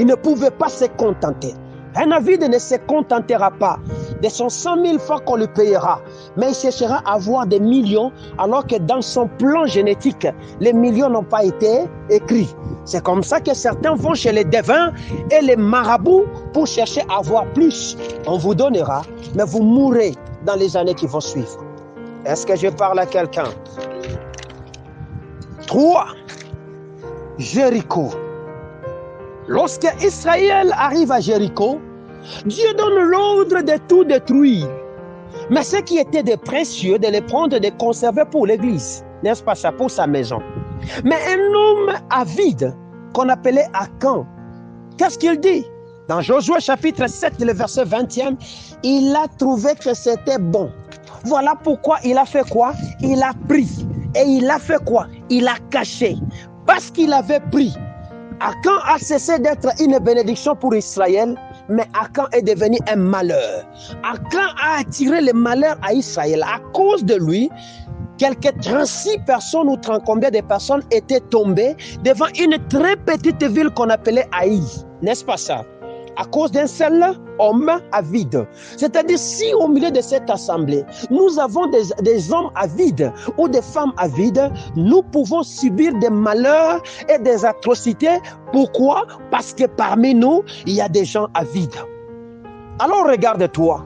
ils ne pouvaient pas se contenter. Un avide ne se contentera pas de son 100 000 francs qu'on lui payera, mais il cherchera à avoir des millions, alors que dans son plan génétique, les millions n'ont pas été écrits. C'est comme ça que certains vont chez les devins et les marabouts pour chercher à avoir plus. On vous donnera, mais vous mourrez dans les années qui vont suivre. Est-ce que je parle à quelqu'un? 3. Jéricho. Lorsque Israël arrive à Jéricho, Dieu donne l'ordre de tout détruire. Mais ce qui était de précieux, de les prendre, de les conserver pour l'église, n'est-ce pas ça, pour sa maison. Mais un homme avide, qu'on appelait Akan, qu'est-ce qu'il dit? Dans Josué chapitre 7, le verset 20e, il a trouvé que c'était bon. Voilà pourquoi il a fait quoi? Il a pris. Et il a fait quoi? Il a caché. Parce qu'il avait pris. Akan a cessé d'être une bénédiction pour Israël, mais Akan est devenu un malheur. Akan a attiré le malheur à Israël. À cause de lui, quelques 36 personnes ou 30 combien de personnes étaient tombées devant une très petite ville qu'on appelait Haï. N'est-ce pas ça? À cause d'un seul homme avide. C'est-à-dire, si au milieu de cette assemblée, nous avons des hommes avides ou des femmes avides, nous pouvons subir des malheurs et des atrocités. Pourquoi? Parce que parmi nous, il y a des gens avides. Alors regarde-toi.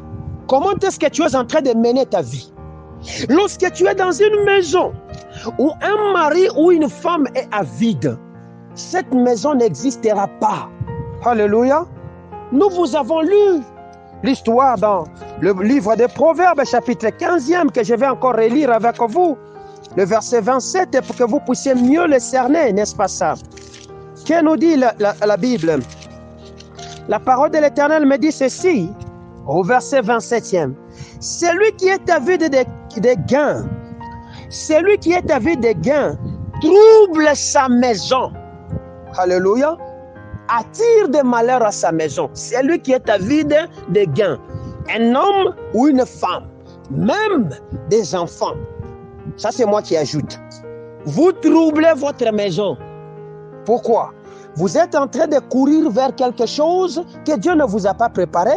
Comment est-ce que tu es en train de mener ta vie? Lorsque tu es dans une maison où un mari ou une femme est avide, cette maison n'existera pas. Alléluia. Nous vous avons lu l'histoire dans le livre des Proverbes, chapitre 15e, que je vais encore relire avec vous, le verset 27, pour que vous puissiez mieux le cerner, n'est-ce pas ça? Que nous dit la Bible? La parole de l'Éternel me dit ceci, au verset 27e. Celui qui est avide des gains, celui qui est avide des gains, trouble sa maison. Alléluia. Attire des malheurs à sa maison. C'est lui qui est avide de gains. Un homme ou une femme, même des enfants. Ça, c'est moi qui ajoute. Vous troublez votre maison. Pourquoi? Vous êtes en train de courir vers quelque chose que Dieu ne vous a pas préparé,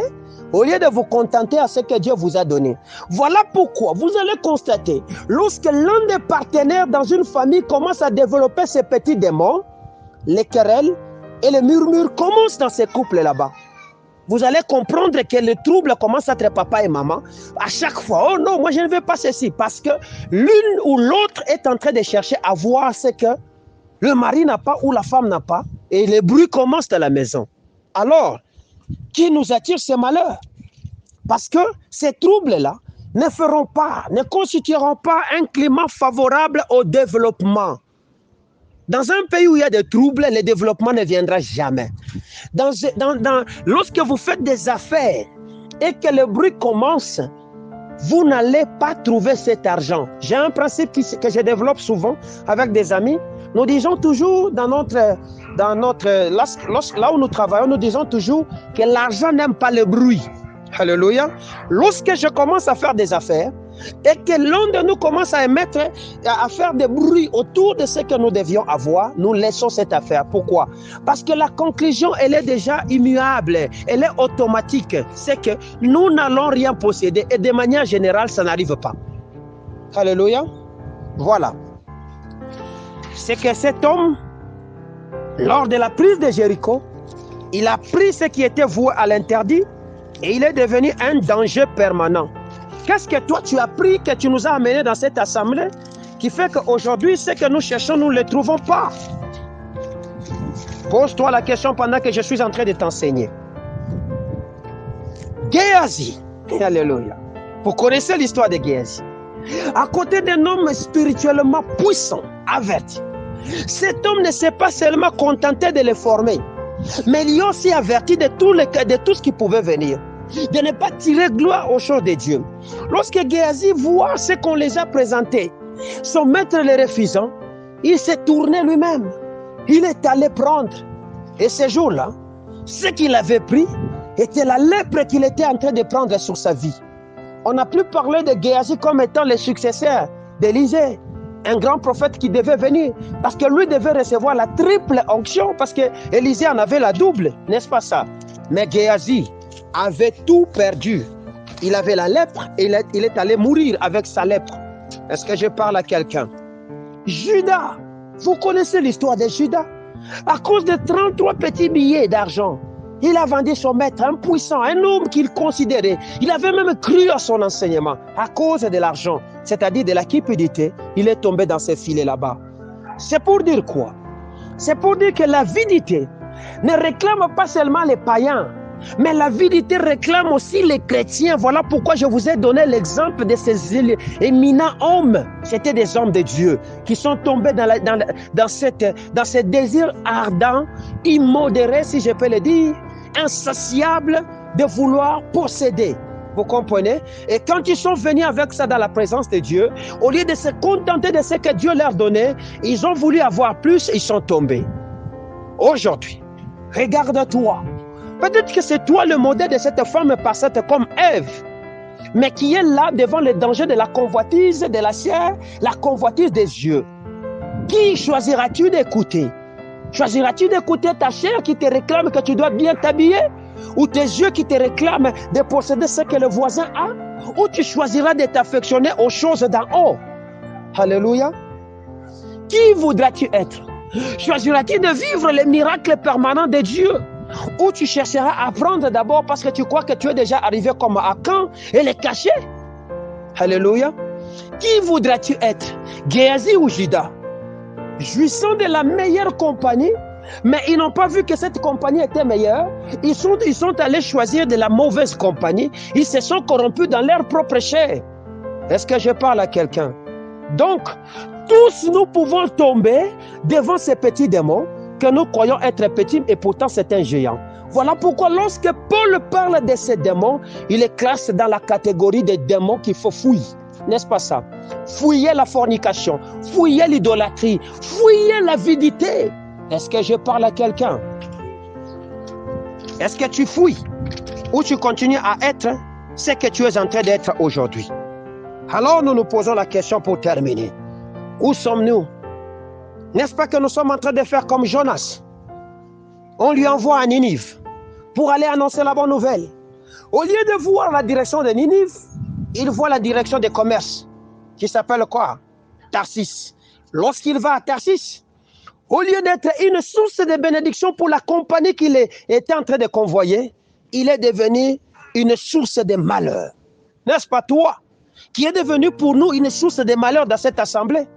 au lieu de vous contenter à ce que Dieu vous a donné. Voilà pourquoi vous allez constater, lorsque l'un des partenaires dans une famille commence à développer ces petits démons, les querelles, et les murmures commencent dans ces couples là-bas. Vous allez comprendre que le trouble commence entre papa et maman. À chaque fois, oh non, moi je ne veux pas ceci. Parce que l'une ou l'autre est en train de chercher à voir ce que le mari n'a pas ou la femme n'a pas. Et les bruits commencent dans la maison. Alors, qui nous attire ces malheurs? Parce que ces troubles-là ne constitueront pas un climat favorable au développement. Dans un pays où il y a des troubles, le développement ne viendra jamais. Lorsque vous faites des affaires et que le bruit commence, vous n'allez pas trouver cet argent. J'ai un principe que je développe souvent avec des amis. Nous disons toujours là où nous travaillons, nous disons toujours que l'argent n'aime pas le bruit. Alléluia. Lorsque je commence à faire des affaires, et que l'un de nous commence à faire des bruits autour de ce que nous devions avoir, nous laissons cette affaire. Pourquoi? Parce que la conclusion, elle est déjà immuable, elle est automatique. C'est que nous n'allons rien posséder et de manière générale, ça n'arrive pas. Alléluia. Voilà. C'est que cet homme, lors de la prise de Jéricho, il a pris ce qui était voué à l'interdit et il est devenu un danger permanent. Qu'est-ce que toi tu as pris, que tu nous as amené dans cette assemblée, qui fait qu'aujourd'hui, ce que nous cherchons, nous ne le trouvons pas? Pose-toi la question pendant que je suis en train de t'enseigner. Géasi, alléluia. Vous connaissez l'histoire de Géasi. À côté d'un homme spirituellement puissant, averti, Cet homme ne s'est pas seulement contenté de les former, mais il a aussi averti de tout ce qui pouvait venir, de ne pas tirer gloire aux choses de Dieu. Lorsque Géasi voit ce qu'on les a présentés, son maître les refusant, il s'est tourné lui-même. Il est allé prendre. Et ce jour-là, ce qu'il avait pris était la lèpre qu'il était en train de prendre sur sa vie. On n'a plus parlé de Géasi comme étant le successeur d'Élisée, un grand prophète qui devait venir, parce que lui devait recevoir la triple onction, parce que Élisée en avait la double, n'est-ce pas ça? Mais Géasi avait tout perdu. Il avait la lèpre et il est allé mourir avec sa lèpre. Est-ce que je parle à quelqu'un? Judas, vous connaissez l'histoire de Judas? À cause de 33 petits billets d'argent, il a vendu son maître, un puissant, un homme qu'il considérait. Il avait même cru à son enseignement. À cause de l'argent, c'est-à-dire de la cupidité, il est tombé dans ces filets là-bas. C'est pour dire quoi? C'est pour dire que l'avidité ne réclame pas seulement les païens, mais l'avidité réclame aussi les chrétiens. Voilà pourquoi je vous ai donné l'exemple de ces éminents hommes. C'était des hommes de Dieu qui sont tombés dans ce désir ardent, immodéré, si je peux le dire, insatiable de vouloir posséder. Vous comprenez? Et quand ils sont venus avec ça dans la présence de Dieu, au lieu de se contenter de ce que Dieu leur donnait, ils ont voulu avoir plus, ils sont tombés. Aujourd'hui, regarde-toi. Peut-être que c'est toi le modèle de cette femme parfaite comme Ève, mais qui est là devant le danger de la convoitise de la chair, la convoitise des yeux. Qui choisiras-tu d'écouter? Choisiras-tu d'écouter ta chair qui te réclame que tu dois bien t'habiller? Ou tes yeux qui te réclament de posséder ce que le voisin a? Ou tu choisiras de t'affectionner aux choses d'en haut? Alléluia. Qui voudras-tu être? Choisiras-tu de vivre les miracles permanents de Dieu? Ou tu chercheras à apprendre d'abord parce que tu crois que tu es déjà arrivé comme Akan et les cacher? Alléluia. Qui voudras-tu être? Géasi ou Judas? Jouissant de la meilleure compagnie, mais ils n'ont pas vu que cette compagnie était meilleure. Ils sont allés choisir de la mauvaise compagnie. Ils se sont corrompus dans leur propre chair. Est-ce que je parle à quelqu'un? Donc, tous nous pouvons tomber devant ces petits démons que nous croyons être petits et pourtant c'est un géant. Voilà pourquoi lorsque Paul parle de ces démons, il les classe dans la catégorie des démons qu'il faut fouiller. N'est-ce pas ça? Fouiller la fornication, fouiller l'idolâtrie, fouiller l'avidité. Est-ce que je parle à quelqu'un? Est-ce que tu fouilles ou tu continues à être ce que tu es en train d'être aujourd'hui? Alors nous nous posons la question pour terminer. Où sommes-nous? N'est-ce pas que nous sommes en train de faire comme Jonas? On lui envoie à Ninive pour aller annoncer la bonne nouvelle. Au lieu de voir la direction de Ninive, il voit la direction des commerces qui s'appelle quoi? Tarsis. Lorsqu'il va à Tarsis, au lieu d'être une source de bénédiction pour la compagnie qu'il était en train de convoyer, il est devenu une source de malheur. N'est-ce pas toi qui est devenu pour nous une source de malheur dans cette assemblée?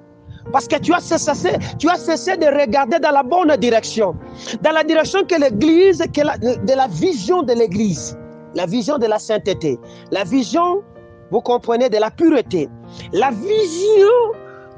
Parce que tu as cessé de regarder dans la bonne direction. Dans la direction que l'Église, de la vision de l'Église. La vision de la sainteté. La vision, vous comprenez, de la pureté. La vision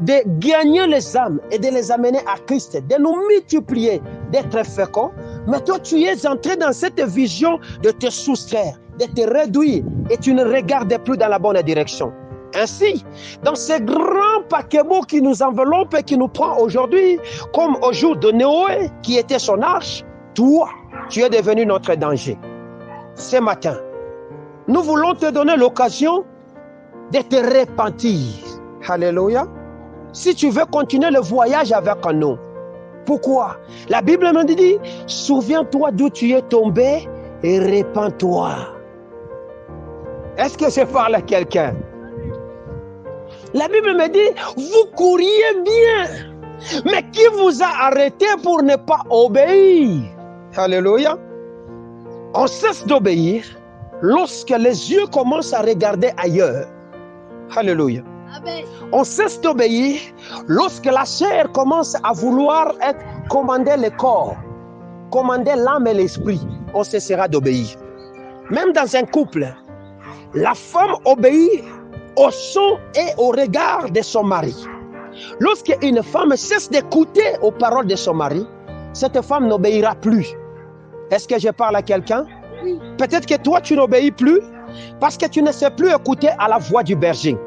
de gagner les âmes et de les amener à Christ. De nous multiplier, d'être féconds. Mais toi, tu es entré dans cette vision de te soustraire, de te réduire. Et tu ne regardes plus dans la bonne direction. Ainsi, dans ce grand paquebot qui nous enveloppe et qui nous prend aujourd'hui, comme au jour de Noé, qui était son arche, toi, tu es devenu notre danger. Ce matin, nous voulons te donner l'occasion de te repentir. Alléluia. Si tu veux continuer le voyage avec nous. Pourquoi? La Bible nous dit, souviens-toi d'où tu es tombé et repens-toi. Est-ce que je parle à quelqu'un? La Bible me dit, vous couriez bien, mais qui vous a arrêté pour ne pas obéir? Alléluia. On cesse d'obéir lorsque les yeux commencent à regarder ailleurs. Alléluia. Amen. On cesse d'obéir lorsque la chair commence à vouloir commander le corps, commander l'âme et l'esprit. On cessera d'obéir. Même dans un couple, la femme obéit au son et au regard de son mari. Lorsqu'une femme cesse d'écouter aux paroles de son mari, cette femme n'obéira plus. Est-ce que je parle à quelqu'un? Oui. Peut-être que toi, tu n'obéis plus parce que tu ne sais plus écouter à la voix du berger.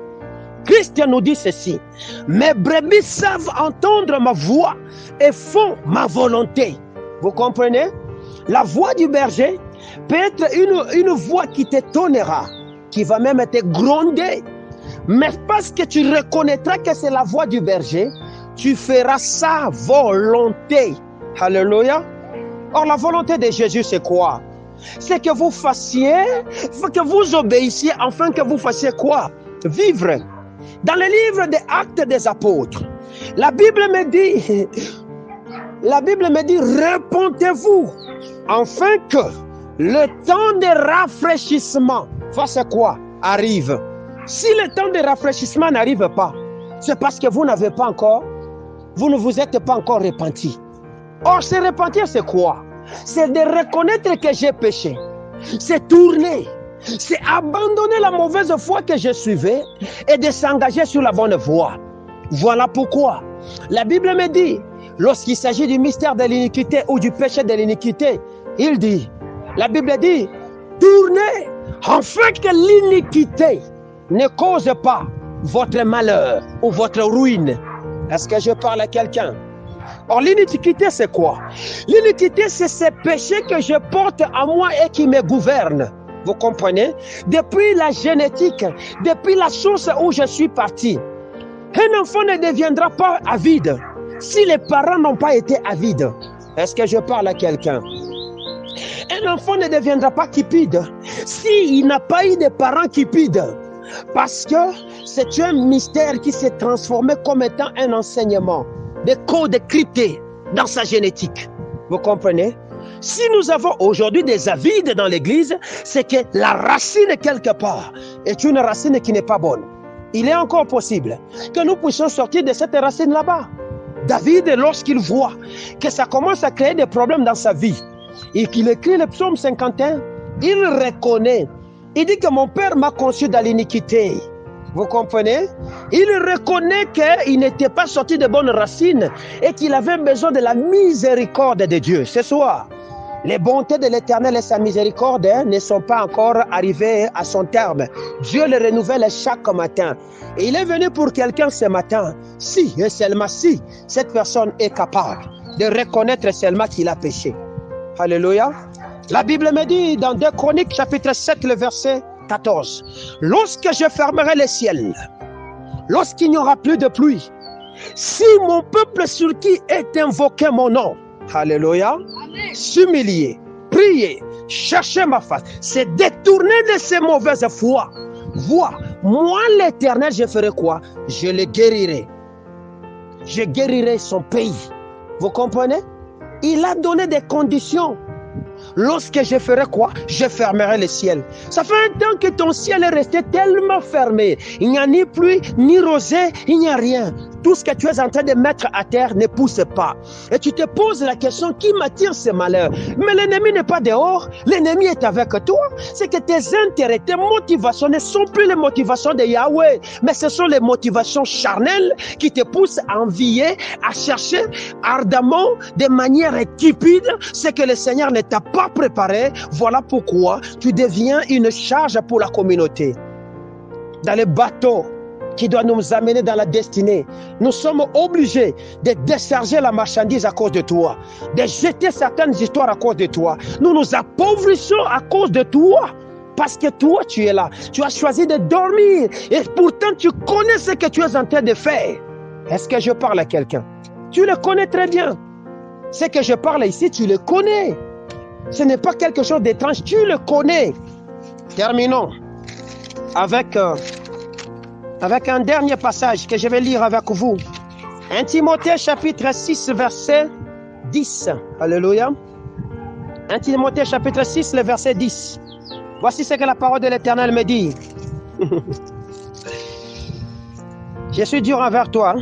Christ nous dit ceci: mes brebis savent entendre ma voix et font ma volonté. Vous comprenez? La voix du berger peut être une voix qui t'étonnera, qui va même te gronder. Mais parce que tu reconnaîtras que c'est la voix du berger, tu feras sa volonté. Alléluia. Or, la volonté de Jésus, c'est quoi? C'est que vous fassiez, que vous obéissiez, afin que vous fassiez quoi? Vivre. Dans le livre des Actes des Apôtres, la Bible me dit, répondez-vous, afin que le temps de rafraîchissement fasse quoi? Arrive. Si le temps de rafraîchissement n'arrive pas, c'est parce que vous ne vous êtes pas encore repenti. Or, se repentir, c'est quoi? C'est de reconnaître que j'ai péché. C'est tourner. C'est abandonner la mauvaise foi que je suivais et de s'engager sur la bonne voie. Voilà pourquoi la Bible me dit, lorsqu'il s'agit du mystère de l'iniquité ou du péché de l'iniquité, la Bible dit, tournez afin que l'iniquité ne cause pas votre malheur ou votre ruine. Est-ce que je parle à quelqu'un? Or, l'iniquité, c'est quoi? L'iniquité, c'est ces péchés que je porte en moi et qui me gouvernent. Vous comprenez? Depuis la génétique, depuis la source où je suis parti, un enfant ne deviendra pas avide si les parents n'ont pas été avides. Est-ce que je parle à quelqu'un? Un enfant ne deviendra pas cupide s'il n'a pas eu de parents cupides. Parce que c'est un mystère qui s'est transformé comme étant un enseignement, des codes cryptés dans sa génétique. Vous comprenez? Si nous avons aujourd'hui des avides dans l'église, c'est que la racine quelque part est une racine qui n'est pas bonne. Il est encore possible que nous puissions sortir de cette racine là-bas. David, lorsqu'il voit que ça commence à créer des problèmes dans sa vie et qu'il écrit le psaume 51, il reconnaît. Il dit que mon père m'a conçu dans l'iniquité. Vous comprenez? Il reconnaît qu'il n'était pas sorti de bonnes racines et qu'il avait besoin de la miséricorde de Dieu. Ce soir, les bontés de l'Éternel et sa miséricorde ne sont pas encore arrivées à son terme. Dieu les renouvelle chaque matin. Et il est venu pour quelqu'un ce matin, si et seulement si cette personne est capable de reconnaître seulement qu'il a péché. Alléluia. La Bible me dit dans 2 Chroniques chapitre 7, le verset 14, lorsque je fermerai les ciels, lorsqu'il n'y aura plus de pluie, si mon peuple sur qui est invoqué mon nom, alléluia, s'humilier, prier, chercher ma face, se détourner de ces mauvaises voies, moi l'Éternel, je ferai quoi? Je le guérirai. Je guérirai son pays. Vous comprenez? Il a donné des conditions. Lorsque je ferai quoi? Je fermerai le ciel. Ça fait un temps que ton ciel est resté tellement fermé. Il n'y a ni pluie, ni rosée, il n'y a rien. Tout ce que tu es en train de mettre à terre ne pousse pas. Et tu te poses la question, qui m'attire ce malheur? Mais l'ennemi n'est pas dehors, l'ennemi est avec toi. C'est que tes intérêts, tes motivations ne sont plus les motivations de Yahweh, mais ce sont les motivations charnelles qui te poussent à envier, à chercher ardemment, de manière cupide, ce que le Seigneur ne t'a pas préparé. Voilà pourquoi tu deviens une charge pour la communauté. Dans le bateau qui doit nous amener dans la destinée, nous sommes obligés de décharger la marchandise à cause de toi, de jeter certaines histoires à cause de toi. Nous nous appauvrissons à cause de toi. Parce que toi, tu es là. Tu as choisi de dormir. Et pourtant, tu connais ce que tu es en train de faire. Est-ce que je parle à quelqu'un? Tu le connais très bien. Ce que je parle ici, tu le connais. Ce n'est pas quelque chose d'étrange. Tu le connais. Terminons avec un dernier passage que je vais lire avec vous. 1 Timothée chapitre 6, verset 10. Alléluia. 1 Timothée chapitre 6, le verset 10. Voici ce que la parole de l'Éternel me dit. Je suis dur envers toi.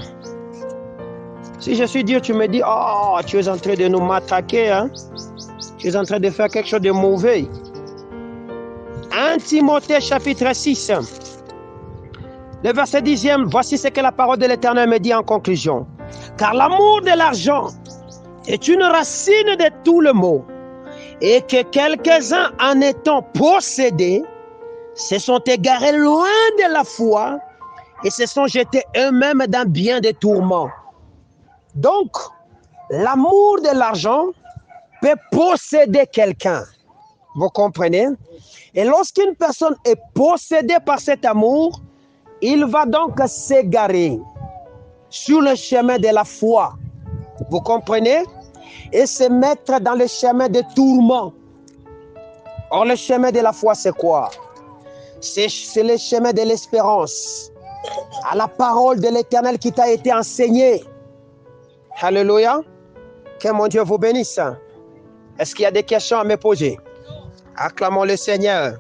Si je suis dur, tu me dis, oh, tu es en train de nous m'attaquer. Hein? Tu es en train de faire quelque chose de mauvais. 1 Timothée chapitre 6. Le verset 10e, voici ce que la parole de l'Éternel me dit en conclusion. Car l'amour de l'argent est une racine de tout le mot, et que quelques-uns en étant possédés se sont égarés loin de la foi et se sont jetés eux-mêmes dans bien des tourments. Donc, l'amour de l'argent peut posséder quelqu'un. Vous comprenez? Et lorsqu'une personne est possédée par cet amour, il va donc s'égarer sur le chemin de la foi. Vous comprenez? Et se mettre dans le chemin de tourment. Or, le chemin de la foi, c'est quoi? C'est le chemin de l'espérance, à la parole de l'Éternel qui t'a été enseignée. Alléluia. Que mon Dieu vous bénisse. Est-ce qu'il y a des questions à me poser? Acclamons le Seigneur.